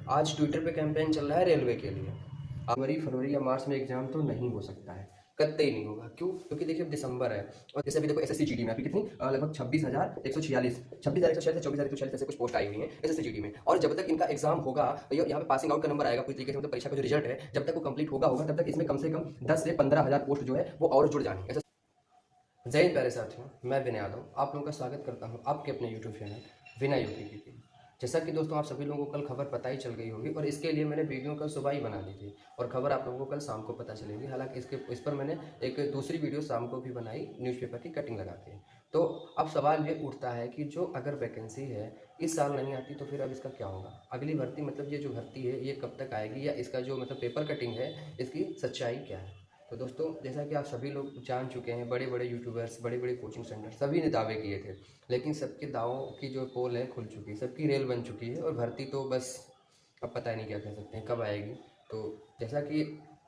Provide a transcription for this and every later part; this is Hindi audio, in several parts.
आज ट्विटर पे कैंपेन चल रहा है रेलवे के लिए। जनवरी फरवरी या मार्च में एग्जाम तो नहीं हो सकता है, कतई नहीं होगा। क्यों? क्योंकि देखिए अब दिसंबर है और जैसे अभी देखो एसएससी जीडी में अभी कितनी लगभग 26,146 26,146 ऐसे कुछ पोस्ट आई हुई है एसएससी जीडी में। और जब तक इनका एग्जाम होगा, यहाँ पे पासिंग आउट का नंबर आएगा पूरी तरीके से, मतलब परीक्षा का जो रिजल्ट है जब तक वो कंप्लीट होगा तब तक इसमें कम से कम 10 से 15,000 पोस्ट जो है वो और जुड़ जाएंगे। जय हिंद प्यारे साथियों, मैं विनय यादव आप लोगों का स्वागत करता हूं आपके अपने यूट्यूब चैनल विनय यूपी की। जैसा कि दोस्तों आप सभी लोगों को कल खबर पता ही चल गई होगी और इसके लिए मैंने वीडियो कल सुबह ही बना दी थी और खबर आप लोगों को कल शाम को पता चलेगी। हालांकि इस पर मैंने एक दूसरी वीडियो शाम को भी बनाई न्यूज़पेपर की कटिंग लगा के। तो अब सवाल ये उठता है कि जो अगर वैकेंसी है इस साल नहीं आती तो फिर अब इसका क्या होगा? अगली भर्ती मतलब ये जो भर्ती है ये कब तक आएगी, या इसका जो मतलब पेपर कटिंग है इसकी सच्चाई क्या है? तो दोस्तों जैसा कि आप सभी लोग जान चुके हैं, बड़े बड़े यूट्यूबर्स, बड़े बड़े कोचिंग सेंटर सभी ने दावे किए थे, लेकिन सबके दावों की जो पोल है खुल चुकी है, सबकी रेल बन चुकी है और भर्ती तो बस अब पता ही नहीं क्या कह सकते हैं कब आएगी। तो जैसा कि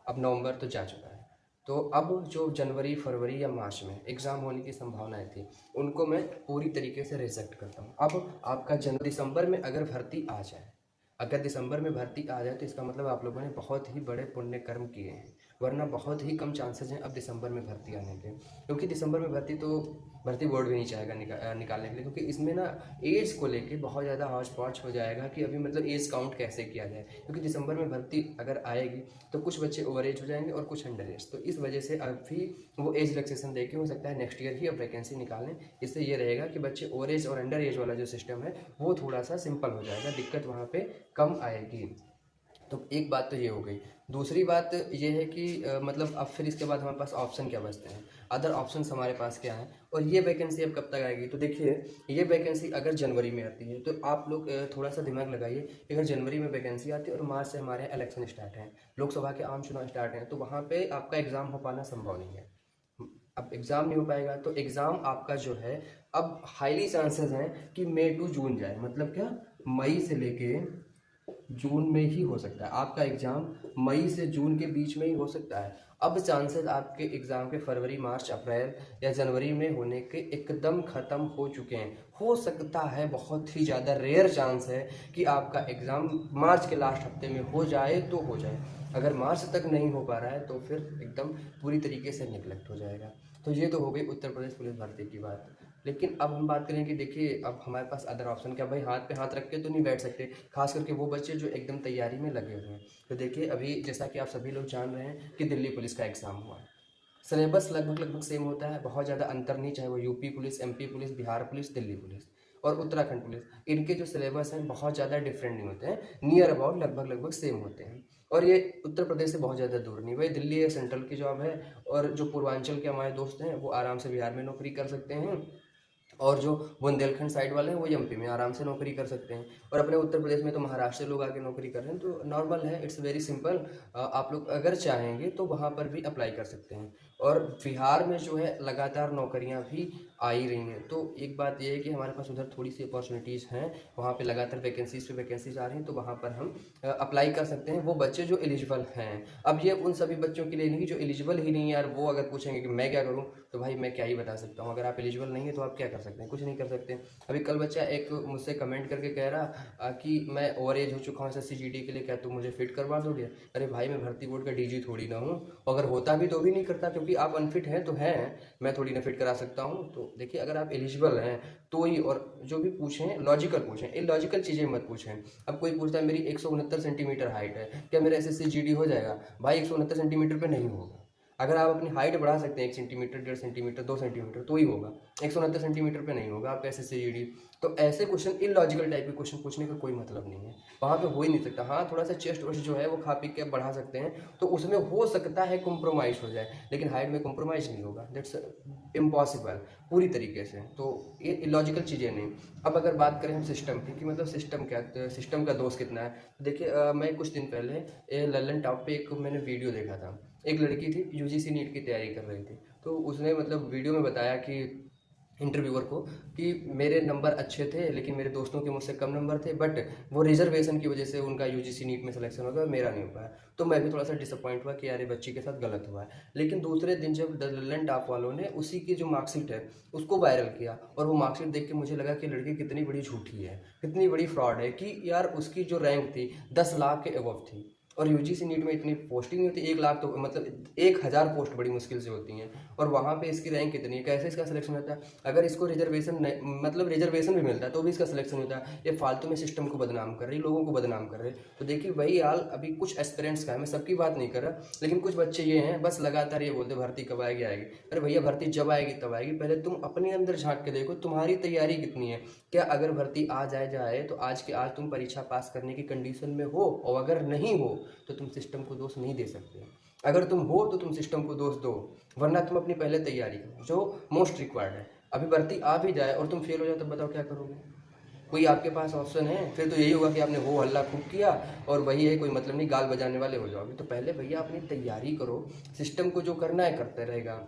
अब नवंबर तो जा चुका है, तो अब जो जनवरी फरवरी या मार्च में एग्ज़ाम होने की संभावनाएं थी उनको मैं पूरी तरीके से रिजेक्ट करता हूँ। अब आपका दिसंबर में अगर भर्ती आ जाए, अगर दिसंबर में भर्ती आ जाए तो इसका मतलब आप लोगों ने बहुत ही बड़े पुण्य कर्म किए हैं, वरना बहुत ही कम चांसेस हैं अब दिसंबर में भर्ती आने के। क्योंकि दिसंबर में भर्ती बोर्ड भी नहीं चाहेगा निकालने के लिए, क्योंकि इसमें ना एज को लेके बहुत ज़्यादा हौच पौच हो जाएगा कि अभी मतलब एज काउंट कैसे किया जाए। क्योंकि दिसंबर में भर्ती अगर आएगी तो कुछ बच्चे ओवर एज हो जाएंगे और कुछ अंडर एज, तो इस वजह से अभी वो एज रिलैक्सेशन देके हो सकता है नेक्स्ट ईयर ही अब वैकेंसी निकालें। इससे ये रहेगा कि बच्चे ओवर एज और अंडर एज वाला जो सिस्टम है वो थोड़ा सा सिंपल हो जाएगा, दिक्कत वहाँ पर कम आएगी। तो एक बात तो ये हो गई। दूसरी बात ये है कि मतलब अब फिर इसके बाद हमारे पास ऑप्शन क्या बचते हैं, अदर ऑप्शंस हमारे पास क्या है और ये वैकेंसी अब कब तक आएगी? तो देखिए ये वैकेंसी अगर जनवरी में आती है तो आप लोग थोड़ा सा दिमाग लगाइए। अगर जनवरी में वैकेंसी आती है और मार्च से हमारे यहाँ इलेक्शन स्टार्ट हैं, लोकसभा के आम चुनाव स्टार्ट हैं, तो वहाँ पर आपका एग्ज़ाम हो पाना संभव नहीं है। अब एग्ज़ाम नहीं हो पाएगा तो एग्ज़ाम आपका जो है अब हाईली चांसेस हैं कि मई टू जून जाए, मतलब क्या मई से लेके जून में ही हो सकता है आपका एग्ज़ाम, मई से जून के बीच में ही हो सकता है। अब चांसेस आपके एग्ज़ाम के फरवरी मार्च अप्रैल या जनवरी में होने के एकदम ख़त्म हो चुके हैं। हो सकता है, बहुत ही ज़्यादा रेयर चांस है कि आपका एग्ज़ाम मार्च के लास्ट हफ्ते में हो जाए तो हो जाए। अगर मार्च तक नहीं हो पा रहा है तो फिर एकदम पूरी तरीके से निगलेक्ट हो जाएगा। तो ये तो हो गई उत्तर प्रदेश पुलिस भर्ती की बात। लेकिन अब हम बात करें कि देखिए अब हमारे पास अदर ऑप्शन क्या, भाई हाथ पे हाथ रख के तो नहीं बैठ सकते, खास करके वो बच्चे जो एकदम तैयारी में लगे हुए हैं। तो देखिए अभी जैसा कि आप सभी लोग जान रहे हैं कि दिल्ली पुलिस का एग्ज़ाम हुआ, सिलेबस लगभग सेम होता है, बहुत ज़्यादा अंतर नहीं, चाहे वो UP police, MP police, Bihar police, Delhi police और उत्तराखंड पुलिस, इनके जो सिलेबस हैं बहुत ज़्यादा डिफरेंट नहीं होते हैं, नियर अबाउट लगभग सेम होते हैं। और ये उत्तर प्रदेश से बहुत ज़्यादा दूर नहीं, भाई दिल्ली एक सेंट्रल की जॉब है और जो पूर्वांचल के हमारे दोस्त हैं वो आराम से बिहार में नौकरी कर सकते हैं और जो बुंदेलखंड साइड वाले हैं वो एमपी में आराम से नौकरी कर सकते हैं और अपने उत्तर प्रदेश में तो महाराष्ट्र से लोग आके नौकरी कर रहे हैं। तो नॉर्मल है, इट्स वेरी सिंपल। आप लोग अगर चाहेंगे तो वहाँ पर भी अप्लाई कर सकते हैं। और बिहार में जो है लगातार नौकरियाँ भी आ ही रही हैं, तो एक बात ये है कि हमारे पास उधर थोड़ी सी अपॉर्चुनिटीज़ हैं, वहाँ पे लगातार वैकेंसीज पे वैकेंसीज आ रही हैं, तो वहाँ पर हम अप्लाई कर सकते हैं, वो बच्चे जो एलिजिबल हैं। अब ये उन सभी बच्चों के लिए नहीं जो एलिजिबल ही नहीं है यार, वो अगर पूछेंगे कि मैं क्या करूँ, तो भाई मैं क्या ही बता सकता हूँ। अगर आप एलिजिबल नहीं है तो आप क्या कर सकते हैं? कुछ नहीं कर सकते। अभी कल बच्चा एक मुझसे कमेंट करके कह रहा कि मैं ओवर एज हो चुका हूँ एसएससी जीडी के लिए, क्या तुम मुझे फिट करवा दोगे? अरे भाई मैं भर्ती बोर्ड का डीजी थोड़ी ना हूँ, अगर होता भी तो भी नहीं करता, क्योंकि आप अनफिट हैं तो हैं, मैं थोड़ी ना फिट करा सकता हूँ। तो देखिए अगर आप एलिजिबल हैं तो ही, और जो भी पूछें लॉजिकल पूछें, इलॉजिकल चीज़ें मत पूछें। अब कोई पूछता है मेरी 169 सेंटीमीटर हाइट है, क्या मेरा एसएससी जीडी हो जाएगा? भाई 169 सेंटीमीटर पे नहीं होगा। अगर आप अपनी हाइट बढ़ा सकते हैं 1 सेंटीमीटर, 1.5 सेंटीमीटर, 2 सेंटीमीटर तो ही होगा, 169 सेंटीमीटर पे नहीं होगा आपका एसएससी जीडी। तो ऐसे क्वेश्चन, इलॉजिकल टाइप के क्वेश्चन पूछने का कोई मतलब नहीं है, वहाँ पे हो ही नहीं सकता। हाँ थोड़ा सा चेस्ट वेस्ट जो है वो खा पी के बढ़ा सकते हैं, तो उसमें हो सकता है कॉम्प्रोमाइज़ हो जाए, लेकिन हाइट में कॉम्प्रोमाइज़ नहीं होगा, दैट्स इम्पॉसिबल पूरी तरीके से। तो ये इलॉजिकल चीज़ें नहीं। अब अगर बात करें हम सिस्टम की कि मतलब सिस्टम क्या, सिस्टम का दोष कितना है, देखिए मैं कुछ दिन पहले लल्लन टॉप पे एक मैंने वीडियो देखा था। एक लड़की थी यूजीसी नीट की तैयारी कर रही थी, तो उसने मतलब वीडियो में बताया कि इंटरव्यूअर को कि मेरे नंबर अच्छे थे लेकिन मेरे दोस्तों के मुझसे कम नंबर थे, बट वो रिजर्वेशन की वजह से उनका यूजीसी नीट में सिलेक्शन हो गया, मेरा नहीं हो पाया। तो मैं भी थोड़ा सा डिसअपॉइंट हुआ कि यार ये बच्ची के साथ गलत हुआ है। लेकिन दूसरे दिन जब द ललन टॉप वालों ने उसी की जो मार्कशीट है उसको वायरल किया, और वो मार्कशीट देख के मुझे लगा कि लड़की कितनी बड़ी झूठी है, कितनी बड़ी फ्रॉड है, कि यार उसकी जो रैंक थी 10 लाख के अबव थी, और यूजीसी नीट में इतनी पोस्टिंग नहीं होती, 1 लाख तो मतलब 1,000 पोस्ट बड़ी मुश्किल से होती हैं, और वहाँ पे इसकी रैंक कितनी है, कैसे इसका सिलेक्शन होता है? अगर इसको रिजर्वेशन मतलब रिजर्वेशन भी मिलता है तो भी इसका सिलेक्शन होता है। ये फालतू में सिस्टम को बदनाम कर रही, लोगों को बदनाम कर रहे। तो देखिए वही हाल अभी कुछ एस्पिरेंट्स का है, मैं सबकी बात नहीं कर रहा, लेकिन कुछ बच्चे ये हैं बस लगातार ये बोलते भर्ती कब आएगी आएगी। अरे भैया भर्ती जब आएगी तब आएगी, पहले तुम अपने अंदर झांक के देखो तुम्हारी तैयारी कितनी है। क्या अगर भर्ती आ जाए तो आज के आज तुम परीक्षा पास करने की कंडीशन में हो, और अगर नहीं हो तो तुम सिस्टम को दोष नहीं दे सकते। अगर तुम हो तो तुम सिस्टम को दोष दो, वरना तुम अपनी पहले तैयारी करो जो मोस्ट रिक्वायर्ड है। अभी भर्ती आ भी जाए और तुम फेल हो जाओ तब बताओ क्या करोगे? कोई आपके पास ऑप्शन है? फिर तो यही होगा कि आपने हो हल्ला खूब किया और वही है, कोई मतलब नहीं, गाल बजाने वाले हो जाओगे। तो पहले भैया अपनी तैयारी करो, सिस्टम को जो करना है करते रहेगा।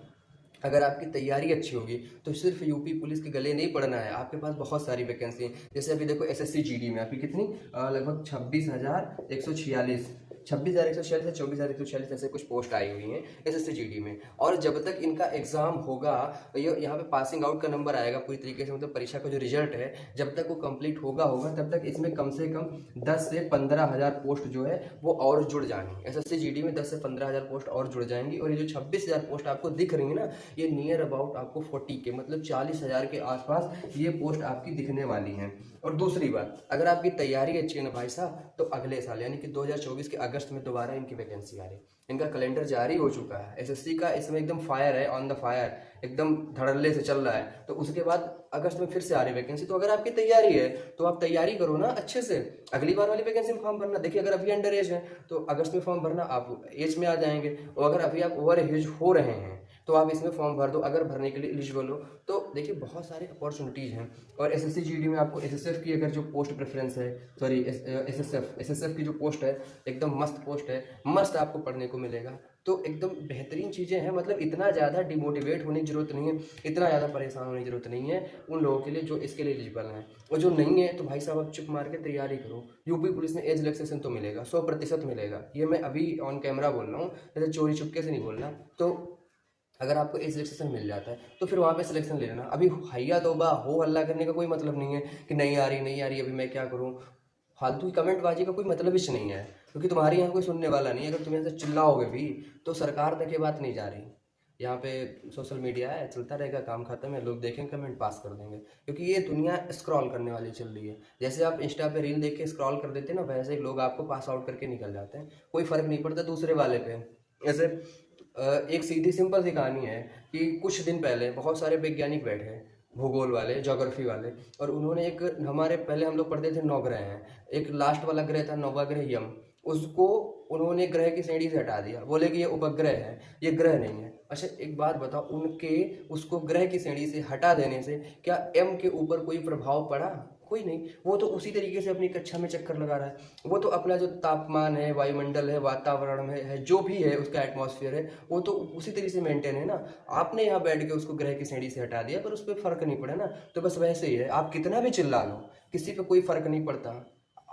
अगर आपकी तैयारी अच्छी होगी तो सिर्फ यूपी पुलिस के गले नहीं पड़ना है, आपके पास बहुत सारी वैकेंसी हैं। जैसे अभी देखो एसएससी जीडी में आपकी कितनी लगभग 26,146 26,146 या 24,146 ऐसे कुछ पोस्ट आई हुई हैं एसएससी जीडी में। और जब तक इनका एग्जाम होगा, ये यहाँ पे पासिंग आउट का नंबर आएगा पूरी तरीके से, मतलब परीक्षा का जो रिजल्ट है जब तक वो कंप्लीट होगा तब तक इसमें कम से कम 10 से 15,000 पोस्ट जो है वो और जुड़ जाएंगी। एसएससी जीडी में 10 से 15,000 पोस्ट और जुड़ जाएंगी, और ये जो 26,000 पोस्ट आपको दिख रही है ना, ये नियर अबाउट आपको 40 के मतलब 40,000 के आसपास ये पोस्ट आपकी दिखने वाली हैं। और दूसरी बात, अगर आपकी तैयारी अच्छी है ना भाई साहब, तो अगले साल यानी कि 2024 के अगस्त में दोबारा इनकी वैकेंसी आ रही, इनका कैलेंडर जारी हो चुका है। एसएससी का इसमें एकदम फायर है, ऑन द फायर, एकदम धड़ल्ले से चल रहा है। तो उसके बाद अगस्त में फिर से आ रही वैकेंसी। तो अगर आपकी तैयारी है तो आप तैयारी करो ना अच्छे से, अगली बार वाली वैकेंसी में फॉर्म भरना। देखिए अगर अभी अंडर एज है तो अगस्त में फॉर्म भरना, आप एज में आ जाएंगे, और अगर अभी आप ओवर एज हो रहे हैं तो आप इसमें फॉर्म भर दो अगर भरने के लिए एलिजिबल हो। तो देखिए बहुत सारे अपॉर्चुनिटीज़ हैं। और एसएससी जीडी में आपको एसएसएफ की अगर जो पोस्ट प्रेफरेंस है, सॉरी एसएसएफ की जो पोस्ट है एकदम मस्त पोस्ट है, मस्त आपको पढ़ने को मिलेगा। तो एकदम बेहतरीन चीज़ें हैं, मतलब इतना ज़्यादा डिमोटिवेट होने की ज़रूरत नहीं है, इतना ज़्यादा परेशान होने की ज़रूरत नहीं है उन लोगों के लिए जो इसके लिए एलिजिबल हैं। और जो नहीं है तो भाई साहब आप चुप मार के तैयारी करो। यूपी पुलिस में एज रिलैक्सेशन तो मिलेगा, 100% मिलेगा, ये मैं अभी ऑन कैमरा बोल रहा हूँ, जैसे चोरी चुपके से नहीं बोल रहा। तो अगर आपको एज रिलैक्सेशन मिल जाता है तो फिर वहाँ पे सिलेक्शन ले लेना। अभी हैया तौबा हो हल्ला करने का कोई मतलब नहीं है कि नहीं आ रही अभी मैं क्या करूँ। फालतू की कमेंटबाजी का कोई मतलब ही नहीं है, क्योंकि तुम्हारे यहाँ कोई सुनने वाला नहीं है। अगर तुम यहाँ से चिल्लाओगे भी तो सरकार तक ये बात नहीं जा रही। यहाँ पे सोशल मीडिया है, चलता रहेगा, काम खत्म है, लोग देखेंगे कमेंट पास कर देंगे, क्योंकि ये दुनिया स्क्रॉल करने वाली चल रही है। जैसे आप इंस्टा पे रील देख के स्क्रॉल कर देते हैं ना, वैसे ही लोग आपको पास आउट करके निकल जाते हैं, कोई फर्क नहीं पड़ता दूसरे वाले पे। ऐसे एक सीधी सिंपल सी कहानी है कि कुछ दिन पहले बहुत सारे वैज्ञानिक बैठे, भूगोल वाले, ज्योग्राफी वाले, और उन्होंने एक, हमारे पहले हम लोग पढ़ते थे 9 ग्रह हैं, एक लास्ट वाला ग्रह था 9वां ग्रह यम, उसको उन्होंने ग्रह की श्रेणी से हटा दिया, बोले कि ये उपग्रह है, ये ग्रह नहीं है। अच्छा एक बात बताओ, उनके उसको ग्रह की श्रेणी से हटा देने से क्या एम के ऊपर कोई प्रभाव पड़ा? कोई नहीं। वो तो उसी तरीके से अपनी कक्षा में चक्कर लगा रहा है, वो तो अपना जो तापमान है, वायुमंडल है, वातावरण है जो भी है उसका एटमॉस्फेयर है, वो तो उसी तरीके से मेंटेन है ना। आपने यहाँ बैठ के उसको ग्रह की श्रेणी से हटा दिया, पर उस पर फर्क नहीं पड़ा ना। तो बस वैसे ही है, आप कितना भी चिल्ला लो, किसी पे कोई फर्क नहीं पड़ता।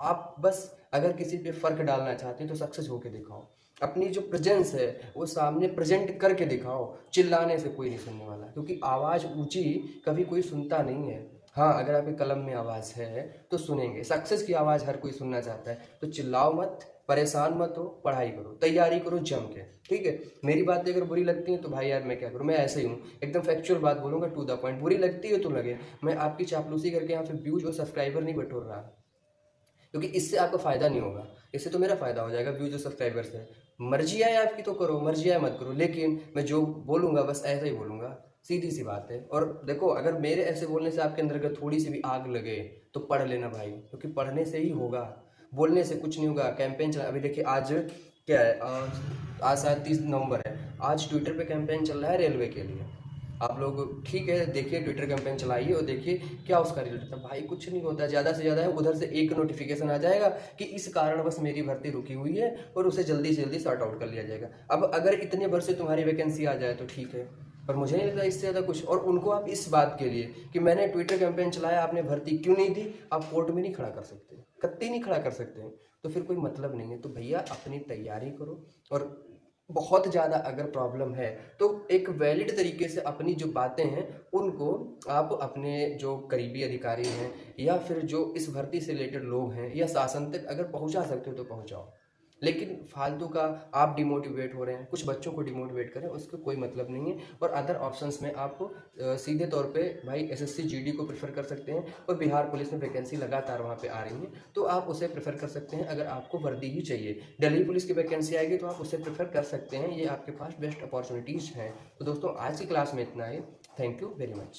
आप बस अगर किसी पे फर्क डालना चाहते हैं तो सक्सेस होके दिखाओ, अपनी जो प्रेजेंस है वो सामने प्रेजेंट करके दिखाओ। चिल्लाने से कोई नहीं सुनने वाला, क्योंकि आवाज़ ऊंची कभी कोई सुनता नहीं है। हाँ अगर आपके कलम में आवाज़ है तो सुनेंगे, सक्सेस की आवाज़ हर कोई सुनना चाहता है। तो चिल्लाओ मत, परेशान मत हो, पढ़ाई करो, तैयारी करो जम के, ठीक है। मेरी बातें अगर बुरी लगती हैं तो भाई यार मैं क्या करूँ, मैं ऐसे ही हूँ, एकदम फैक्चुअल बात बोलूँगा, टू द पॉइंट। बुरी लगती है तो लगे, मैं आपकी चापलूसी करके यहाँ पे व्यूज और सब्सक्राइबर नहीं बटोर रहा, क्योंकि इससे आपका फ़ायदा नहीं होगा, इससे तो मेरा फ़ायदा हो जाएगा व्यूज और सब्सक्राइबर से। मर्जी आए आपकी तो करो, मर्जी आए मत करो, लेकिन मैं जो बोलूँगा बस ऐसा ही बोलूँगा, सीधी सी बात है। और देखो अगर मेरे ऐसे बोलने से आपके अंदर अगर थोड़ी सी भी आग लगे तो पढ़ लेना भाई, क्योंकि पढ़ने से ही होगा, बोलने से कुछ नहीं होगा। कैंपेन चला, अभी देखिए आज क्या है, आज शायद 30 नवंबर है, आज ट्विटर पे कैंपेन चल रहा है रेलवे के लिए। आप लोग ठीक है देखिए, ट्विटर कैंपेन चलाइए और देखिए क्या उसका रिजल्ट था। भाई कुछ नहीं होता, ज़्यादा से ज़्यादा है उधर से एक नोटिफिकेशन आ जाएगा कि इस कारण बस मेरी भर्ती रुकी हुई है और उसे जल्दी से जल्दी सॉर्ट आउट कर लिया जाएगा। अब अगर इतने वर्ष से तुम्हारी वैकेंसी आ जाए तो ठीक है, पर मुझे नहीं लगता इससे ज़्यादा कुछ। और उनको आप इस बात के लिए कि मैंने ट्विटर कैंपेन चलाया, आपने भर्ती क्यों नहीं दी, आप कोर्ट में नहीं खड़ा कर सकते, कतई नहीं खड़ा कर सकते हैं, तो फिर कोई मतलब नहीं है। तो भैया अपनी तैयारी करो, और बहुत ज़्यादा अगर प्रॉब्लम है तो एक वैलिड तरीके से अपनी जो बातें हैं उनको आप अपने जो करीबी अधिकारी हैं या फिर जो इस भर्ती से रिलेटेड लोग हैं या शासन तक अगर पहुंचा सकते हो तो पहुंचाओ। लेकिन फालतू का आप डिमोटिवेट हो रहे हैं, कुछ बच्चों को डिमोटिवेट करें, उसका कोई मतलब नहीं है। और अदर ऑप्शंस में आप सीधे तौर पे भाई एसएससी जीडी को प्रेफर कर सकते हैं, और बिहार पुलिस में वैकेंसी लगातार वहाँ पे आ रही है तो आप उसे प्रेफर कर सकते हैं। अगर आपको वर्दी ही चाहिए, दिल्ली पुलिस की वैकेंसी आएगी तो आप उसे प्रेफर कर सकते हैं, ये आपके पास बेस्ट अपॉर्चुनिटीज़ हैं। तो दोस्तों आज की क्लास में इतना ही। Thank you very much.